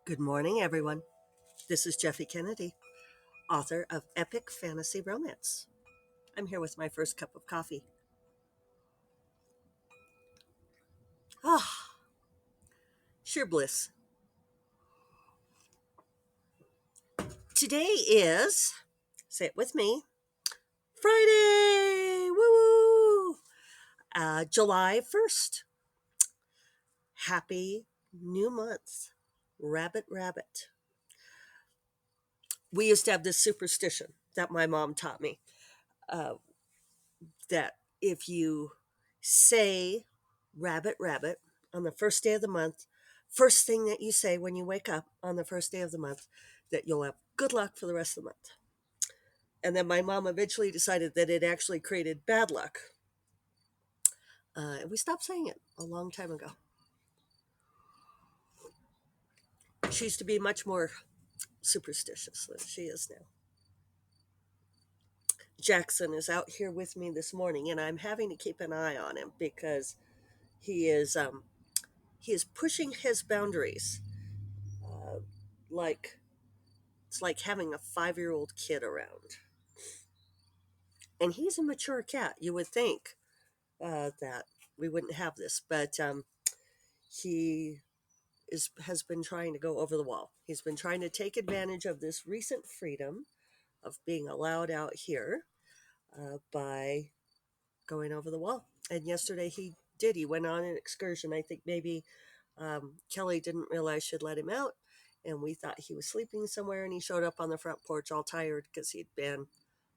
Good morning, everyone. This is Jeffy Kennedy, author of Epic Fantasy Romance. I'm here with my first cup of coffee. Ah, sheer bliss. Today is, say it with me, Friday! Woo! July 1st. Happy new month. Rabbit, rabbit. We used to have this superstition that my mom taught me uh, that if you say rabbit, rabbit on the first day of the month, first thing that you say when you wake up on the first day of the month, that you'll have good luck for the rest of the month. And then my mom eventually decided that it actually created bad luck. And we stopped saying it a long time ago. She used to be much more superstitious than she is now. Jackson is out here with me this morning, and I'm having to keep an eye on him because he is he is pushing his boundaries. Uh, like it's like having a 5-year old kid around, and he's a mature cat. You would think that we wouldn't have this, but he has been trying to go over the wall. He's been trying to take advantage of this recent freedom of being allowed out here by going over the wall. And yesterday he did. He went on an excursion. I think maybe Kelly didn't realize she'd let him out, and we thought he was sleeping somewhere. And he showed up on the front porch all tired because he'd been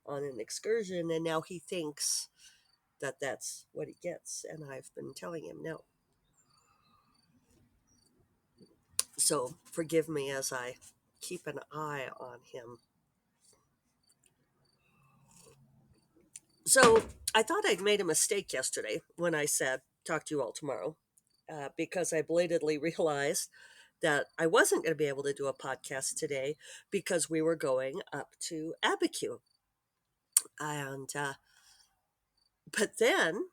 on an excursion, and now he thinks that that's what he gets. And I've been telling him no. So forgive me as I keep an eye on him. So I thought I'd made a mistake yesterday when I said, talk to you all tomorrow, because I belatedly realized that I wasn't going to be able to do a podcast today because we were going up to Abiquiu. And, but then,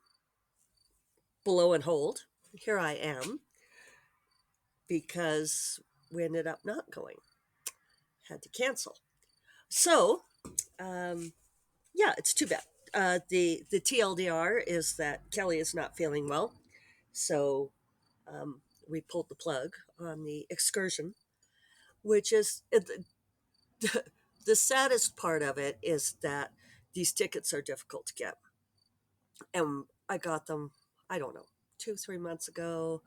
blow and hold, here I am because we ended up not going, had to cancel. So, um, yeah, it's too bad. The TLDR is that Kelly is not feeling well, so we pulled the plug on the excursion, which is the saddest part of it is that these tickets are difficult to get, and I got them. I don't know, 2 3 months ago.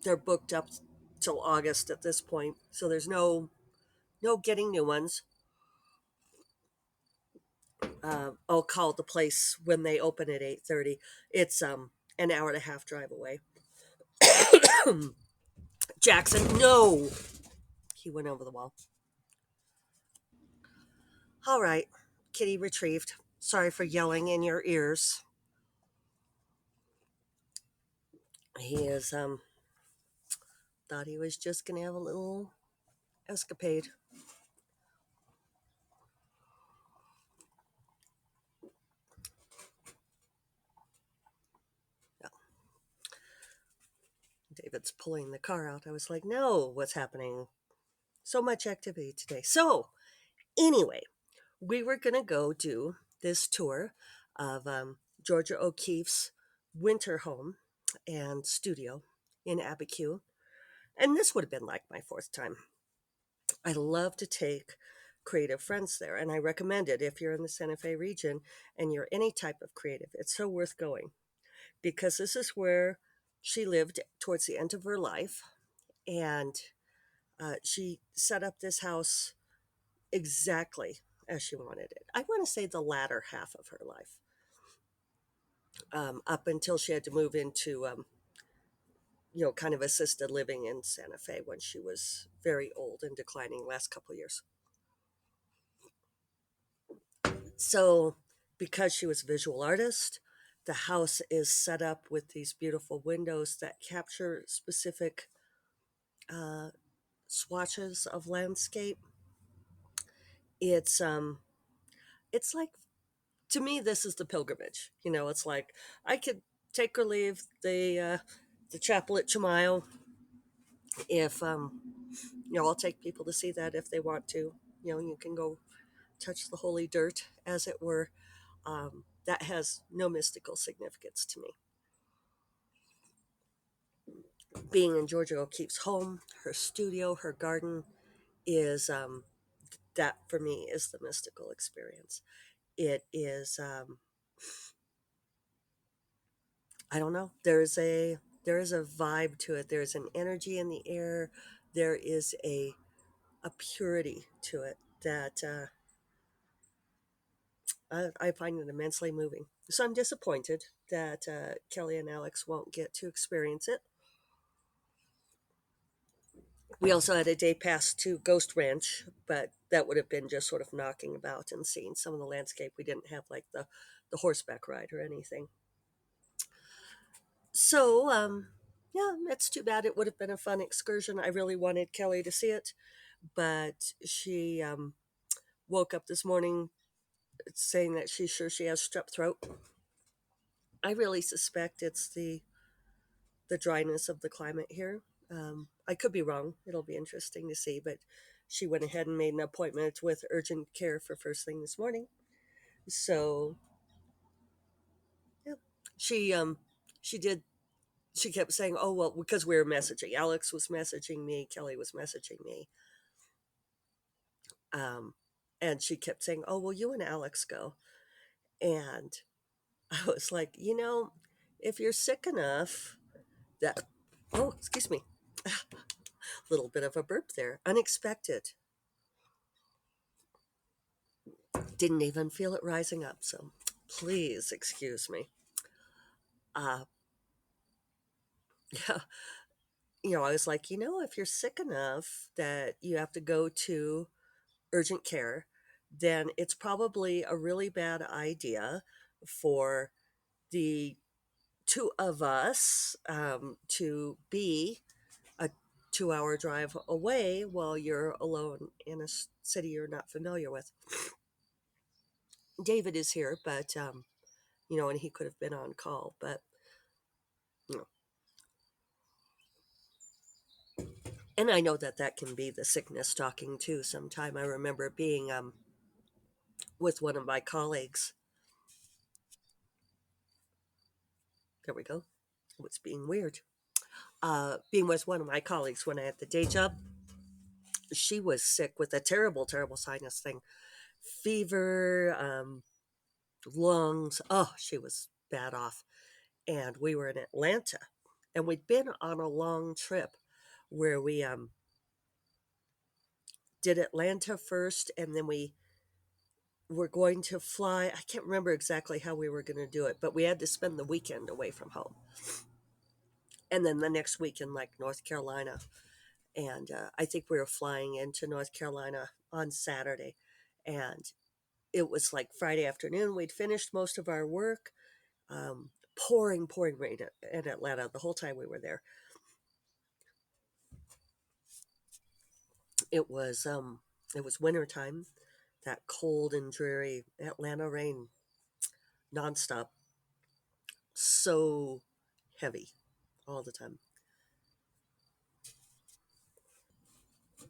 They're booked up till August at this point, so there's no getting new ones. I'll call the place when they open at 8:30. It's an hour and a half drive away. Jackson, no, he went over the wall. All right, kitty retrieved. Sorry for yelling in your ears. He is thought he was just gonna have a little escapade. Yeah. David's pulling the car out. I was like, no, what's happening? So much activity today. So anyway, we were gonna go do this tour of Georgia O'Keeffe's winter home and studio in Abiquiu. And this would have been like my fourth time. I love to take creative friends there, and I recommend it if you're in the Santa Fe region and you're any type of creative. It's so worth going because this is where she lived towards the end of her life, and she set up this house exactly as she wanted it. I want to say the latter half of her life, up until she had to move into kind of assisted living in Santa Fe when she was very old and declining last couple of years. So, because she was a visual artist, the house is set up with these beautiful windows that capture specific uh, swatches of landscape. It's it's like, to me, this is the pilgrimage. It's like I could take or leave the chapel at Chimayo if I'll take people to see that if they want to. You can go touch the holy dirt, as it were. That has no mystical significance to me. Being in Georgia O'Keefe's home, her studio, her garden is that for me is the mystical experience. It is I don't know. There is a vibe to it. There's an energy in the air. There is a purity to it that I find it immensely moving. So I'm disappointed that Kelly and Alex won't get to experience it. We also had a day pass to Ghost Ranch, but that would have been just sort of knocking about and seeing some of the landscape. We didn't have like the horseback ride or anything. So, yeah, it's too bad. It would have been a fun excursion. I really wanted Kelly to see it, but she woke up this morning saying that she's sure she has strep throat. I really suspect it's the dryness of the climate here. I could be wrong. It'll be interesting to see, but she went ahead and made an appointment with urgent care for first thing this morning. So, yeah, she she did. She kept saying, "Oh well," because we were messaging. Alex was messaging me. Kelly was messaging me. Um, and she kept saying, "Oh well, you and Alex go." And I was like, if you're sick enough that, oh, excuse me, a little bit of a burp there, unexpected. Didn't even feel it rising up. So please excuse me. Uh, yeah, I was like, if you're sick enough that you have to go to urgent care, then it's probably a really bad idea for the two of us to be a 2 hour drive away while you're alone in a city you're not familiar with. David is here, but, and he could have been on call, but, you know, and I know that that can be the sickness talking too. Sometime I remember being with one of my colleagues. There we go. What's being weird? Being with one of my colleagues when I had the day job, she was sick with a terrible, terrible sinus thing, fever, lungs. Oh, she was bad off. And we were in Atlanta, and we'd been on a long trip where we did Atlanta first, and then we were going to fly. I can't remember exactly how we were going to do it, but we had to spend the weekend away from home, and then the next week in like North Carolina. And I think we were flying into North Carolina on Saturday, and it was like Friday afternoon. We'd finished most of our work. Pouring, pouring rain in Atlanta the whole time we were there. It was um, it was wintertime. That cold and dreary Atlanta rain, nonstop, so heavy all the time. I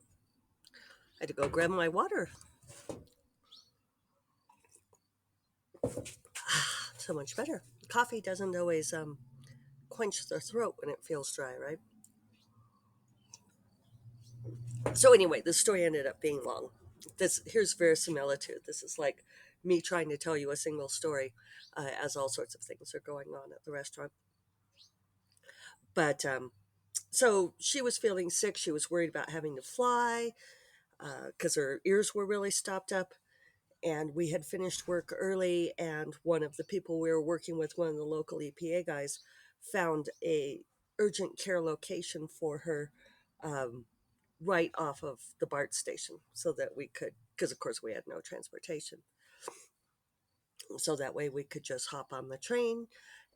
had to go grab my water. So much better. Coffee doesn't always quench the throat when it feels dry, right? So anyway, the story ended up being long. This here's verisimilitude. This is like me trying to tell you a single story, as all sorts of things are going on at the restaurant. But so she was feeling sick. She was worried about having to fly because her ears were really stopped up. And we had finished work early, and one of the people we were working with, one of the local EPA guys, found a urgent care location for her, um, right off of the BART station, so that we could, because of course we had no transportation, so that way we could just hop on the train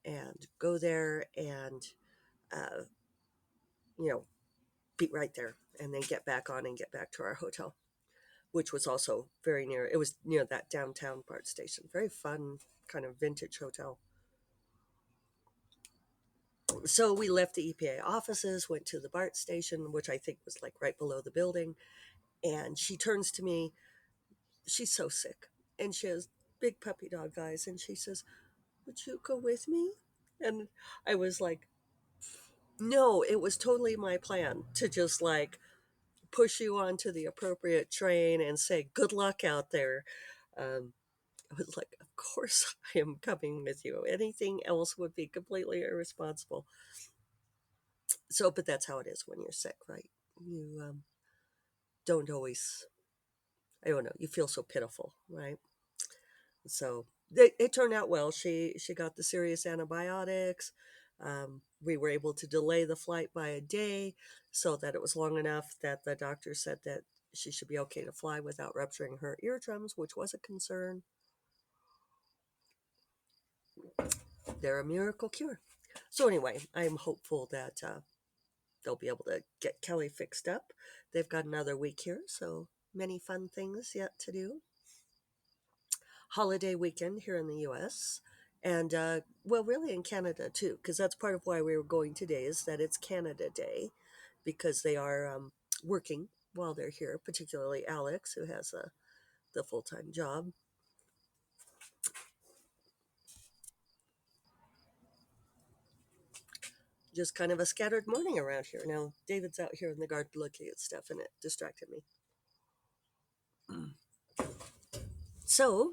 and go there and uh, you know be right there, and then get back on and get back to our hotel, which was also very near. It was near that downtown BART station. Very fun, kind of vintage hotel. So we left the EPA offices, went to the BART station, which I think was like right below the building. And she turns to me. She's so sick. And she has big puppy dog eyes. And she says, "Would you go with me?" And I was like, no, it was totally my plan to just like push you onto the appropriate train and say, good luck out there. Um, I was like, of course I am coming with you. Anything else would be completely irresponsible. So, but that's how it is when you're sick, right? You don't always, I don't know, you feel so pitiful, right? So it turned out well. She got the serious antibiotics. We were able to delay the flight by a day so that it was long enough that the doctor said that she should be okay to fly without rupturing her eardrums, which was a concern. They're a miracle cure. So anyway, I'm hopeful that they'll be able to get Kelly fixed up. They've got another week here, so many fun things yet to do. Holiday weekend here in the US. And well, really in Canada too, because that's part of why we were going today is that it's Canada Day because they are working while they're here, particularly Alex, who has the full time job. Just kind of a scattered morning around here. Now, David's out here in the garden looking at stuff and it distracted me. So,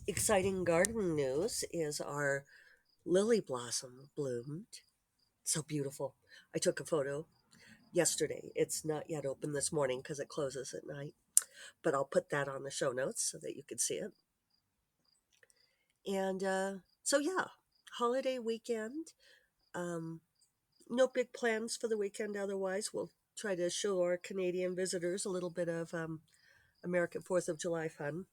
exciting garden news is our lily blossom bloomed. So beautiful. I took a photo yesterday. It's not yet open this morning because it closes at night, but I'll put that on the show notes so that you can see it. And so, yeah, holiday weekend. Um, no big plans for the weekend otherwise. We'll try to show our Canadian visitors a little bit of American 4th of July fun.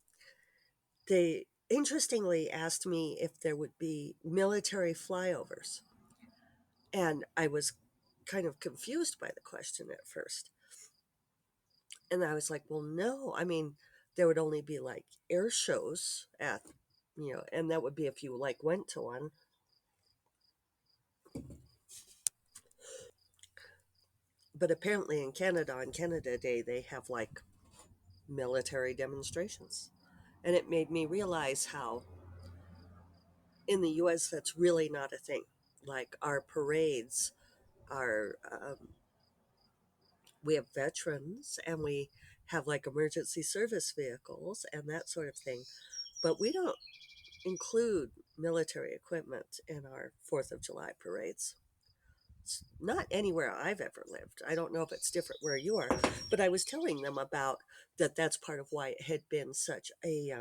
They interestingly asked me if there would be military flyovers. And I was kind of confused by the question at first. And I was like, well, no. I mean, there would only be like air shows at, and that would be if you like went to one. But apparently in Canada, on Canada Day, they have like military demonstrations. And it made me realize how in the US that's really not a thing. Like our parades are, we have veterans and we have like emergency service vehicles and that sort of thing. But we don't include military equipment in our 4th of July parades. It's not anywhere I've ever lived. I don't know if it's different where you are, but I was telling them about that. That's part of why it had been such a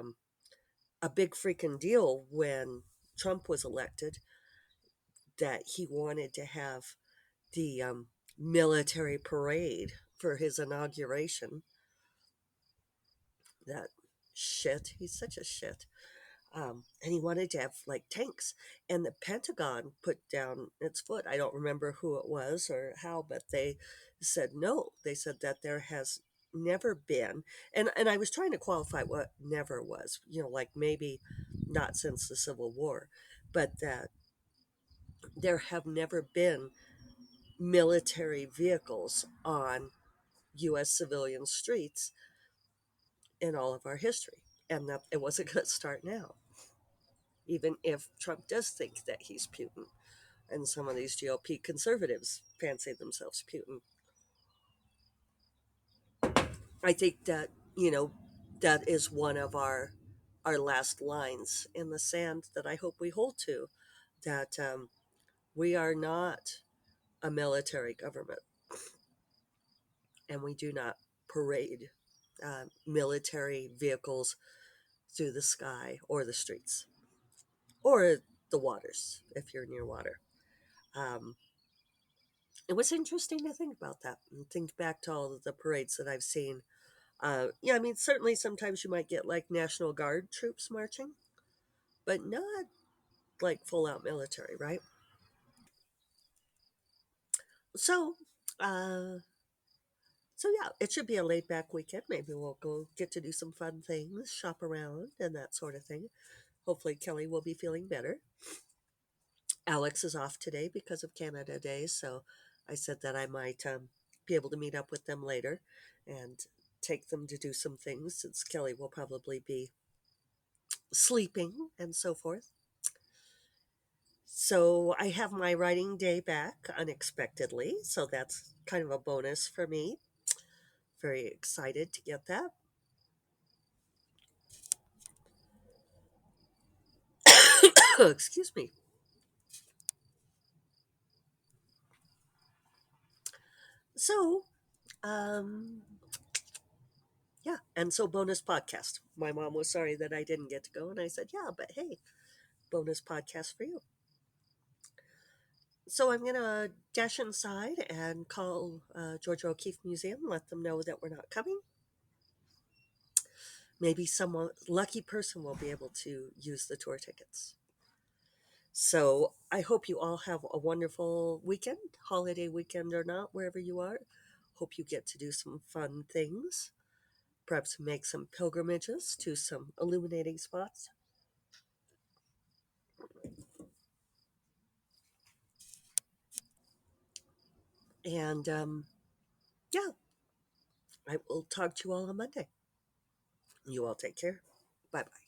big freaking deal when Trump was elected, that he wanted to have the military parade for his inauguration. That shit. He's such a shit. And he wanted to have like tanks. And the Pentagon put down its foot. I don't remember who it was or how, but they said no. They said that there has never been, and I was trying to qualify what never was. Like maybe not since the Civil War, but that there have never been military vehicles on U.S. civilian streets in all of our history, and that it wasn't going to start now, even if Trump does think that he's Putin. And some of these GOP conservatives fancy themselves Putin. I think that, that is one of our last lines in the sand that I hope we hold to, that we are not a military government and we do not parade military vehicles through the sky or the streets or the waters if you're near water. Um, it was interesting to think about that and think back to all of the parades that I've seen. Yeah, I mean, certainly sometimes you might get like National Guard troops marching, but not like full out military, right? So, uh, so yeah, it should be a laid back weekend. Maybe we'll go get to do some fun things, shop around, and that sort of thing. Hopefully, Kelly will be feeling better. Alex is off today because of Canada Day, so I said that I might be able to meet up with them later and take them to do some things since Kelly will probably be sleeping and so forth. So I have my writing day back unexpectedly, so that's kind of a bonus for me. Very excited to get that. Excuse me. So, um, yeah, and so bonus podcast. My mom was sorry that I didn't get to go, and I said, yeah, but hey, bonus podcast for you. So I'm gonna dash inside and call Georgia O'Keefe Museum, let them know that we're not coming. Maybe some lucky person will be able to use the tour tickets. So I hope you all have a wonderful weekend, holiday weekend or not, wherever you are. Hope you get to do some fun things, perhaps make some pilgrimages to some illuminating spots. And yeah, I will talk to you all on Monday. You all take care. Bye bye.